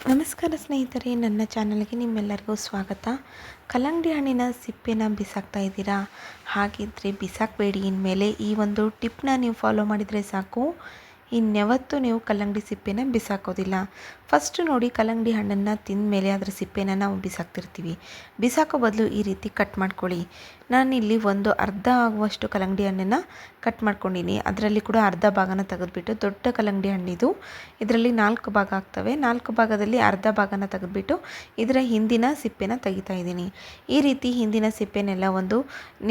ನಮಸ್ಕಾರ ಸ್ನೇಹಿತರೆ, ನನ್ನ ಚಾನಲ್ಗೆ ನಿಮ್ಮೆಲ್ಲರಿಗೂ ಸ್ವಾಗತ. ಕಲ್ಲಂಗಡಿ ಹಣ್ಣಿನ ಸಿಪ್ಪೆನ ಬಿಸಾಕ್ತಾ ಇದ್ದೀರಾ? ಹಾಗಿದ್ದರೆ ಬಿಸಾಕಬೇಡಿ. ಇನ್ಮೇಲೆ ಈ ಒಂದು ಟಿಪ್ನ ನೀವು ಫಾಲೋ ಮಾಡಿದರೆ ಸಾಕು, ಇನ್ಯಾವತ್ತೂ ನೀವು ಕಲ್ಲಂಗಡಿ ಸಿಪ್ಪೆನ ಬಿಸಾಕೋದಿಲ್ಲ. ಫಸ್ಟು ನೋಡಿ, ಕಲ್ಲಂಗಡಿ ಹಣ್ಣನ್ನು ತಿಂದ ಮೇಲೆ ಅದರ ಸಿಪ್ಪೆನ ನಾವು ಬಿಸಾಕ್ತಿರ್ತೀವಿ. ಬಿಸಾಕೋ ಬದಲು ಈ ರೀತಿ ಕಟ್ ಮಾಡ್ಕೊಳ್ಳಿ. ನಾನಿಲ್ಲಿ ಒಂದು ಅರ್ಧ ಆಗುವಷ್ಟು ಕಲ್ಲಂಗಡಿ ಹಣ್ಣನ್ನು ಕಟ್ ಮಾಡ್ಕೊಂಡಿನಿ. ಅದರಲ್ಲಿ ಕೂಡ ಅರ್ಧ ಭಾಗನ ತೆಗೆದುಬಿಟ್ಟು, ದೊಡ್ಡ ಕಲ್ಲಂಗಡಿ ಹಣ್ಣಿದು ಇದರಲ್ಲಿ 4 ಭಾಗ ಆಗ್ತವೆ. 4 ಭಾಗದಲ್ಲಿ ಅರ್ಧ ಭಾಗನ ತೆಗೆದುಬಿಟ್ಟು ಇದರ ಹಿಂದಿನ ಸಿಪ್ಪೆನ ತೆಗಿತಾ ಇದ್ದೀನಿ. ಈ ರೀತಿ ಹಿಂದಿನ ಸಿಪ್ಪೆನೆಲ್ಲ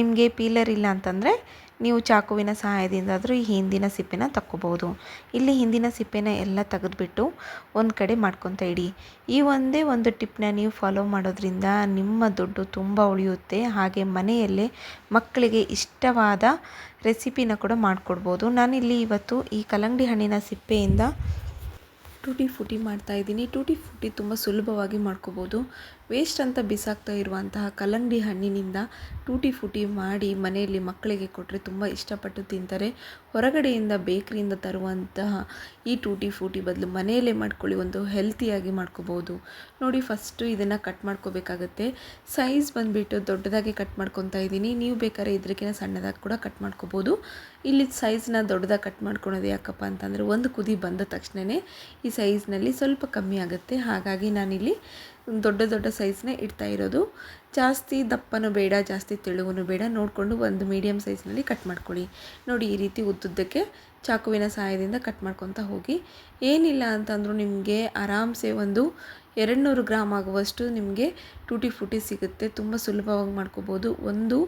ನಿಮಗೆ ಪೀಲರ್ ಇಲ್ಲ ಅಂತಂದರೆ ನೀವು ಚಾಕುವಿನ ಸಹಾಯದಿಂದಾದರೂ ಈ ಹಿಂದಿನ ಸಿಪ್ಪೆನ ತಕ್ಕೋಬೋದು. ಇಲ್ಲಿ ಹಿಂದಿನ ಸಿಪ್ಪೆನ ಎಲ್ಲ ತೆಗೆದುಬಿಟ್ಟು ಒಂದು ಕಡೆ ಮಾಡ್ಕೊತಾ ಇಡಿ. ಈ ಒಂದೇ ಒಂದು ಟಿಪ್ನ ನೀವು ಫಾಲೋ ಮಾಡೋದ್ರಿಂದ ನಿಮ್ಮ ದುಡ್ಡು ತುಂಬ ಉಳಿಯುತ್ತೆ. ಹಾಗೆ ಮನೆಯಲ್ಲೇ ಮಕ್ಕಳಿಗೆ ಇಷ್ಟವಾದ ರೆಸಿಪಿನ ಕೂಡ ಮಾಡಿಕೊಡ್ಬೋದು. ನಾನಿಲ್ಲಿ ಇವತ್ತು ಈ ಕಲ್ಲಂಗಡಿ ಹಣ್ಣಿನ ಸಿಪ್ಪೆಯಿಂದ ಟೂಟಿ ಫ್ರೂಟಿ ಮಾಡ್ತಾಯಿದ್ದೀನಿ. ಟೂಟಿ ಫ್ರೂಟಿ ತುಂಬ ಸುಲಭವಾಗಿ ಮಾಡ್ಕೋಬೋದು. ವೇಸ್ಟ್ ಅಂತ ಬಿಸಾಕ್ತಾ ಇರುವಂತಹ ಕಲ್ಲಂಗಡಿ ಹಣ್ಣಿನಿಂದ ಟೂಟಿ ಫ್ರೂಟಿ ಮಾಡಿ ಮನೆಯಲ್ಲಿ ಮಕ್ಕಳಿಗೆ ಕೊಟ್ಟರೆ ತುಂಬ ಇಷ್ಟಪಟ್ಟು ತಿಂತಾರೆ. ಹೊರಗಡೆಯಿಂದ ಬೇಕ್ರಿಯಿಂದ ತರುವಂತಹ ಈ ಟೂಟಿ ಫ್ರೂಟಿ ಬದಲು ಮನೆಯಲ್ಲೇ ಮಾಡ್ಕೊಳ್ಳಿ, ಒಂದು ಹೆಲ್ತಿಯಾಗಿ ಮಾಡ್ಕೋಬೋದು. ನೋಡಿ, ಫಸ್ಟು ಇದನ್ನು ಕಟ್ ಮಾಡ್ಕೋಬೇಕಾಗತ್ತೆ. ಸೈಜ್ ಬಂದುಬಿಟ್ಟು ದೊಡ್ಡದಾಗಿ ಕಟ್ ಮಾಡ್ಕೊತಾ ಇದ್ದೀನಿ. ನೀವು ಬೇಕಾದ್ರೆ ಇದಕ್ಕಿಂತ ಸಣ್ಣದಾಗಿ ಕೂಡ ಕಟ್ ಮಾಡ್ಕೋಬೋದು. ಇಲ್ಲಿ ಸೈಜ್ನ ದೊಡ್ಡದಾಗಿ ಕಟ್ ಮಾಡ್ಕೊಳೋದು ಯಾಕಪ್ಪ ಅಂತಂದರೆ ಒಂದು ಕುದಿ ಬಂದ ತಕ್ಷಣವೇ ಈ ಸೈಜ್ನಲ್ಲಿ ಸ್ವಲ್ಪ ಕಮ್ಮಿ ಆಗುತ್ತೆ. ಹಾಗಾಗಿ ನಾನಿಲ್ಲಿ ದೊಡ್ಡ ಸೈಜ್ನೇ ಇಡ್ತಾ ಇರೋದು. ಜಾಸ್ತಿ ದಪ್ಪನೂ ಬೇಡ, ಜಾಸ್ತಿ ತೆಳುವೂ ಬೇಡ, ನೋಡಿಕೊಂಡು ಒಂದು ಮೀಡಿಯಮ್ ಸೈಜ್ನಲ್ಲಿ ಕಟ್ ಮಾಡ್ಕೊಳ್ಳಿ. ನೋಡಿ, ಈ ರೀತಿ ಉದ್ದುದ್ದಕ್ಕೆ ಚಾಕುವಿನ ಸಹಾಯದಿಂದ ಕಟ್ ಮಾಡ್ಕೊತಾ ಹೋಗಿ. ಏನಿಲ್ಲ ಅಂತಂದರೂ ನಿಮಗೆ ಆರಾಮ್ಸೆ ಒಂದು 200 ಗ್ರಾಮ್ ಆಗುವಷ್ಟು ನಿಮಗೆ ಟೂಟಿ ಫ್ರೂಟಿ ಸಿಗುತ್ತೆ. ತುಂಬ ಸುಲಭವಾಗಿ ಮಾಡ್ಕೋಬೋದು. ಒಂದು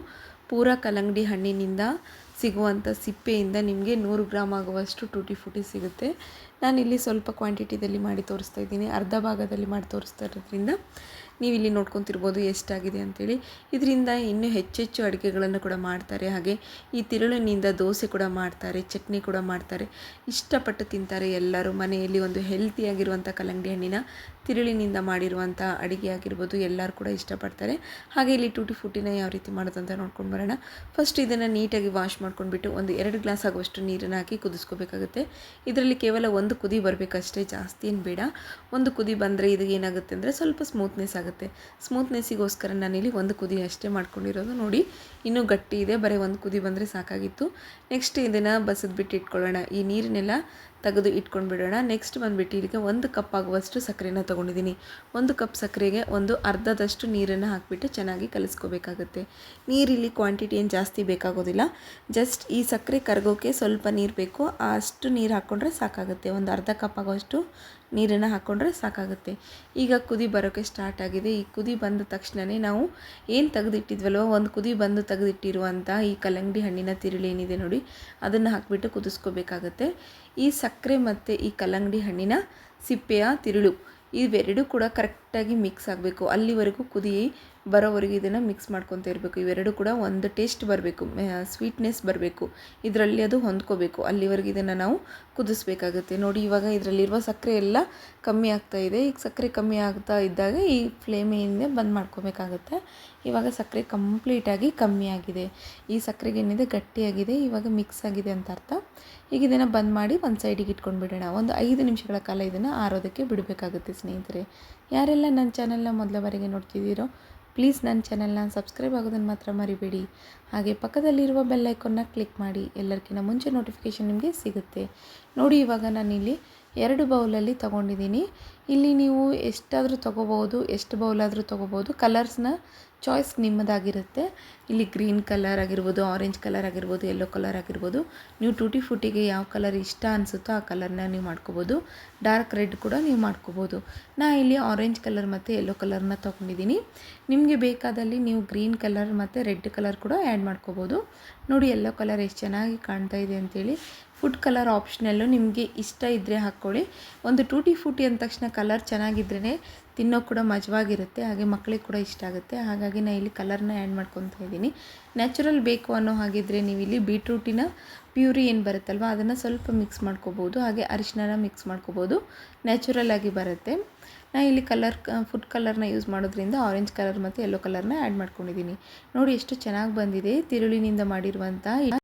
ಪೂರ ಕಲ್ಲಂಗಡಿ ಹಣ್ಣಿನಿಂದ ಸಿಗುವಂಥ ಸಿಪ್ಪೆಯಿಂದ ನಿಮಗೆ 100 ಗ್ರಾಮ್ ಆಗುವಷ್ಟು ಟೂಟಿ ಫ್ರೂಟಿ ಸಿಗುತ್ತೆ. ನಾನಿಲ್ಲಿ ಸ್ವಲ್ಪ ಕ್ವಾಂಟಿಟಿದಲ್ಲಿ ಮಾಡಿ ತೋರಿಸ್ತಾ ಇದ್ದೀನಿ. ಅರ್ಧ ಭಾಗದಲ್ಲಿ ಮಾಡಿ ತೋರಿಸ್ತಾ ಇರೋದ್ರಿಂದ ನೀವು ಇಲ್ಲಿ ನೋಡ್ಕೊತಿರ್ಬೋದು ಎಷ್ಟಾಗಿದೆ ಅಂಥೇಳಿ. ಇದರಿಂದ ಇನ್ನೂ ಹೆಚ್ಚೆಚ್ಚು ಅಡುಗೆಗಳನ್ನು ಕೂಡ ಮಾಡ್ತಾರೆ. ಹಾಗೆ ಈ ತಿರುಳಿನಿಂದ ದೋಸೆ ಕೂಡ ಮಾಡ್ತಾರೆ, ಚಟ್ನಿ ಕೂಡ ಮಾಡ್ತಾರೆ. ಇಷ್ಟಪಟ್ಟು ತಿಂತಾರೆ ಎಲ್ಲರೂ. ಮನೆಯಲ್ಲಿ ಒಂದು ಹೆಲ್ತಿಯಾಗಿರುವಂಥ ಕಲ್ಲಂಗಡಿ ಹಣ್ಣಿನ ತಿರುಳಿನಿಂದ ಮಾಡಿರುವಂಥ ಅಡುಗೆ ಆಗಿರ್ಬೋದು, ಎಲ್ಲರೂ ಕೂಡ ಇಷ್ಟಪಡ್ತಾರೆ. ಹಾಗೆ ಇಲ್ಲಿ ಟೂಟಿ ಫ್ರೂಟಿನ ಯಾವ ರೀತಿ ಮಾಡೋದು ಅಂತ ನೋಡ್ಕೊಂಡು ಬರೋಣ. ಫಸ್ಟ್ ಇದನ್ನು ನೀಟಾಗಿ ವಾಶ್ ಮಾಡ್ಕೊಂಡ್ಬಿಟ್ಟು ಒಂದು 2 ಗ್ಲಾಸ್ ಆಗುವಷ್ಟು ನೀರನ್ನು ಹಾಕಿ ಕುದಿಸ್ಕೋಬೇಕಾಗುತ್ತೆ. ಇದರಲ್ಲಿ ಕೇವಲ ಒಂದು ಕುದಿ ಬರಬೇಕಷ್ಟೇ, ಜಾಸ್ತಿ ಏನು ಬೇಡ. ಒಂದು ಕುದಿ ಬಂದರೆ ಇದು ಏನಾಗುತ್ತೆ ಅಂದರೆ ಸ್ವಲ್ಪ ಸ್ಮೂತ್ನೆಸ್ ಆಗುತ್ತೆ. ಸ್ಮೂತ್ನೆಸ್ಸಿಗೋಸ್ಕರ ನಾನಿಲ್ಲಿ ಒಂದು ಕುದಿ ಅಷ್ಟೇ ಮಾಡ್ಕೊಂಡಿರೋದು. ನೋಡಿ, ಇನ್ನೂ ಗಟ್ಟಿ ಇದೆ, ಬರೀ ಒಂದು ಕುದಿ ಬಂದರೆ ಸಾಕಾಗಿತ್ತು. ನೆಕ್ಸ್ಟ್ ಇದನ್ನು ಬಸಿದ್ಬಿಟ್ಟು ಇಟ್ಕೊಳ್ಳೋಣ. ಈ ನೀರನ್ನೆಲ್ಲ ತೆಗೆದು ಇಟ್ಕೊಂಡು ಬಿಡೋಣ. ನೆಕ್ಸ್ಟ್ ಬಂದುಬಿಟ್ಟು ಇಲ್ಲಿಗೆ 1 ಕಪ್ ಆಗುವಷ್ಟು ಸಕ್ಕರೆನ ತೊಗೊಂಡಿದ್ದೀನಿ. 1 ಕಪ್ ಸಕ್ಕರೆಗೆ ಒಂದು ಅರ್ಧದಷ್ಟು ನೀರನ್ನು ಹಾಕಿಬಿಟ್ಟು ಚೆನ್ನಾಗಿ ಕಲಿಸ್ಕೋಬೇಕಾಗುತ್ತೆ. ನೀರಿಲ್ಲಿ ಕ್ವಾಂಟಿಟಿ ಏನು ಜಾಸ್ತಿ ಬೇಕಾಗೋದಿಲ್ಲ. ಜಸ್ಟ್ ಈ ಸಕ್ಕರೆ ಕರಗೋಕ್ಕೆ ಸ್ವಲ್ಪ ನೀರು ಬೇಕು, ಅಷ್ಟು ನೀರು ಹಾಕ್ಕೊಂಡ್ರೆ ಸಾಕಾಗುತ್ತೆ. ಒಂದು ಅರ್ಧ ಕಪ್ ಆಗೋಷ್ಟು ನೀರನ್ನು ಹಾಕ್ಕೊಂಡ್ರೆ ಸಾಕಾಗುತ್ತೆ. ಈಗ ಕುದಿ ಬರೋಕ್ಕೆ ಸ್ಟಾರ್ಟ್ ಆಗಿದೆ. ಈ ಕುದಿ ಬಂದ ತಕ್ಷಣವೇ ನಾವು ಏನು ತೆಗೆದಿಟ್ಟಿದ್ವಲ್ವ, ಒಂದು ಕುದಿ ಬಂದು ತೆಗೆದಿಟ್ಟಿರುವಂಥ ಈ ಕಲ್ಲಂಗಡಿ ಹಣ್ಣಿನ ತಿರುಳು ಏನಿದೆ ನೋಡಿ, ಅದನ್ನು ಹಾಕಿಬಿಟ್ಟು ಕುದಿಸ್ಕೋಬೇಕಾಗತ್ತೆ. ಈ ಸಕ್ಕರೆ ಮತ್ತು ಈ ಕಲ್ಲಂಗಡಿ ಹಣ್ಣಿನ ಸಿಪ್ಪೆಯ ತಿರುಳು ಇವೆರಡೂ ಕೂಡ ಕರೆಕ್ಟಾಗಿ ಮಿಕ್ಸ್ ಆಗಬೇಕು. ಅಲ್ಲಿವರೆಗೂ ಕುದಿ ಬರೋವರೆಗೂ ಇದನ್ನು ಮಿಕ್ಸ್ ಮಾಡ್ಕೊತಾ ಇರಬೇಕು. ಇವೆರಡೂ ಕೂಡ ಒಂದು ಟೇಸ್ಟ್ ಬರಬೇಕು, ಸ್ವೀಟ್ನೆಸ್ ಬರಬೇಕು, ಇದರಲ್ಲಿ ಅದು ಹೊಂದ್ಕೋಬೇಕು. ಅಲ್ಲಿವರೆಗೂ ಇದನ್ನು ನಾವು ಕುದಿಸ್ಬೇಕಾಗುತ್ತೆ. ನೋಡಿ, ಇವಾಗ ಇದರಲ್ಲಿರುವ ಸಕ್ಕರೆ ಎಲ್ಲ ಕಮ್ಮಿ ಆಗ್ತಾಯಿದೆ. ಈಗ ಸಕ್ಕರೆ ಕಮ್ಮಿ ಆಗ್ತಾ ಇದ್ದಾಗ ಈ ಫ್ಲೇಮಿಂದ ಬಂದ್ ಮಾಡ್ಕೋಬೇಕಾಗುತ್ತೆ. ಇವಾಗ ಸಕ್ಕರೆ ಕಂಪ್ಲೀಟಾಗಿ ಕಮ್ಮಿ ಆಗಿದೆ. ಈ ಸಕ್ಕರೆಗೆ ಏನಿದೆ ಗಟ್ಟಿಯಾಗಿದೆ, ಇವಾಗ ಮಿಕ್ಸ್ ಆಗಿದೆ ಅಂತ ಅರ್ಥ. ಈಗ ಇದನ್ನು ಬಂದ್ ಮಾಡಿ ಒಂದು ಸೈಡಿಗೆ ಇಟ್ಕೊಂಡು ಬಿಡೋಣ. ಒಂದು 5 ನಿಮಿಷಗಳ ಕಾಲ ಇದನ್ನು ಆರೋದಕ್ಕೆ ಬಿಡಬೇಕಾಗುತ್ತೆ. ಸ್ನೇಹಿತರೆ, ಯಾರೆಲ್ಲ ನನ್ನ ಚಾನಲ್ನ ಮೊದಲ ಬಾರಿಗೆ ನೋಡ್ತಿದ್ದೀರೋ ಪ್ಲೀಸ್ ನನ್ನ ಚಾನಲ್ನ ಸಬ್ಸ್ಕ್ರೈಬ್ ಆಗೋದನ್ನು ಮಾತ್ರ ಮರಿಬೇಡಿ. ಹಾಗೆ ಪಕ್ಕದಲ್ಲಿರುವ ಬೆಲ್ ಐಕಾನ್ನ ಕ್ಲಿಕ್ ಮಾಡಿ, ಎಲ್ಲರಿಗಿಂತ ಮುಂಚೆ ನೋಟಿಫಿಕೇಷನ್ ನಿಮಗೆ ಸಿಗುತ್ತೆ. ನೋಡಿ, ಇವಾಗ ನಾನಿಲ್ಲಿ 2 ಬೌಲಲ್ಲಿ ತೊಗೊಂಡಿದ್ದೀನಿ. ಇಲ್ಲಿ ನೀವು ಎಷ್ಟಾದರೂ ತೊಗೋಬೋದು, ಎಷ್ಟು ಬೌಲಾದರೂ ತೊಗೋಬೋದು. ಕಲರ್ಸ್ನ ಚಾಯ್ಸ್ ನಿಮ್ಮದಾಗಿರುತ್ತೆ. ಇಲ್ಲಿ ಗ್ರೀನ್ ಕಲರ್ ಆಗಿರ್ಬೋದು, ಆರೆಂಜ್ ಕಲರ್ ಆಗಿರ್ಬೋದು, ಯೆಲ್ಲೋ ಕಲರ್ ಆಗಿರ್ಬೋದು. ನೀವು ಟೂಟಿ ಫ್ರೂಟಿಗೆ ಯಾವ ಕಲರ್ ಇಷ್ಟ ಅನಿಸುತ್ತೋ ಆ ಕಲರ್ನ ನೀವು ಮಾಡ್ಕೋಬೋದು. ಡಾರ್ಕ್ ರೆಡ್ ಕೂಡ ನೀವು ಮಾಡ್ಕೋಬೋದು. ಇಲ್ಲಿ ಆರೆಂಜ್ ಕಲರ್ ಮತ್ತು ಯೆಲ್ಲೋ ಕಲರ್ನ ತೊಗೊಂಡಿದ್ದೀನಿ. ನಿಮಗೆ ಬೇಕಾದಲ್ಲಿ ನೀವು ಗ್ರೀನ್ ಕಲರ್ ಮತ್ತು ರೆಡ್ ಕಲರ್ ಕೂಡ ಆ್ಯಡ್ ಮಾಡ್ಕೋಬೋದು. ನೋಡಿ, ಯೆಲ್ಲೋ ಕಲರ್ ಎಷ್ಟು ಚೆನ್ನಾಗಿ ಕಾಣ್ತಾ ಇದೆ ಅಂಥೇಳಿ. ಫುಡ್ ಕಲರ್ ಆಪ್ಷನಲ್ಲು, ನಿಮಗೆ ಇಷ್ಟ ಇದ್ದರೆ ಹಾಕ್ಕೊಳ್ಳಿ. ಒಂದು ಟೂಟಿ ಫ್ರೂಟಿ ಅಂದ ತಕ್ಷಣ ಕಲರ್ ಚೆನ್ನಾಗಿದ್ರೇ ತಿನ್ನೋ ಕೂಡ ಮಜವಾಗಿರುತ್ತೆ, ಹಾಗೆ ಮಕ್ಕಳಿಗೆ ಕೂಡ ಇಷ್ಟ ಆಗುತ್ತೆ. ಹಾಗಾಗಿ ನಾನು ಇಲ್ಲಿ ಕಲರ್ನ ಆ್ಯಡ್ ಮಾಡ್ಕೊತಾ ಇದ್ದೀನಿ. ನ್ಯಾಚುರಲ್ ಬೇಕು ಅನ್ನೋ ಹಾಗಿದ್ದರೆ ನೀವು ಇಲ್ಲಿ ಬೀಟ್ರೂಟಿನ ಪ್ಯೂರಿ ಏನು ಬರುತ್ತಲ್ವ, ಅದನ್ನು ಸ್ವಲ್ಪ ಮಿಕ್ಸ್ ಮಾಡ್ಕೋಬೋದು. ಹಾಗೆ ಅರಿಶಿನ ಮಿಕ್ಸ್ ಮಾಡ್ಕೋಬೋದು, ನ್ಯಾಚುರಲ್ ಆಗಿ ಬರುತ್ತೆ. ನಾನು ಇಲ್ಲಿ ಫುಡ್ ಕಲರ್ನ ಯೂಸ್ ಮಾಡೋದ್ರಿಂದ ಆರೆಂಜ್ ಕಲರ್ ಮತ್ತು ಯೆಲ್ಲೋ ಕಲರ್ನ ಆ್ಯಡ್ ಮಾಡ್ಕೊಂಡಿದ್ದೀನಿ. ನೋಡಿ, ಎಷ್ಟು ಚೆನ್ನಾಗಿ ಬಂದಿದೆ ತಿರುಳಿನಿಂದ ಮಾಡಿರುವಂಥ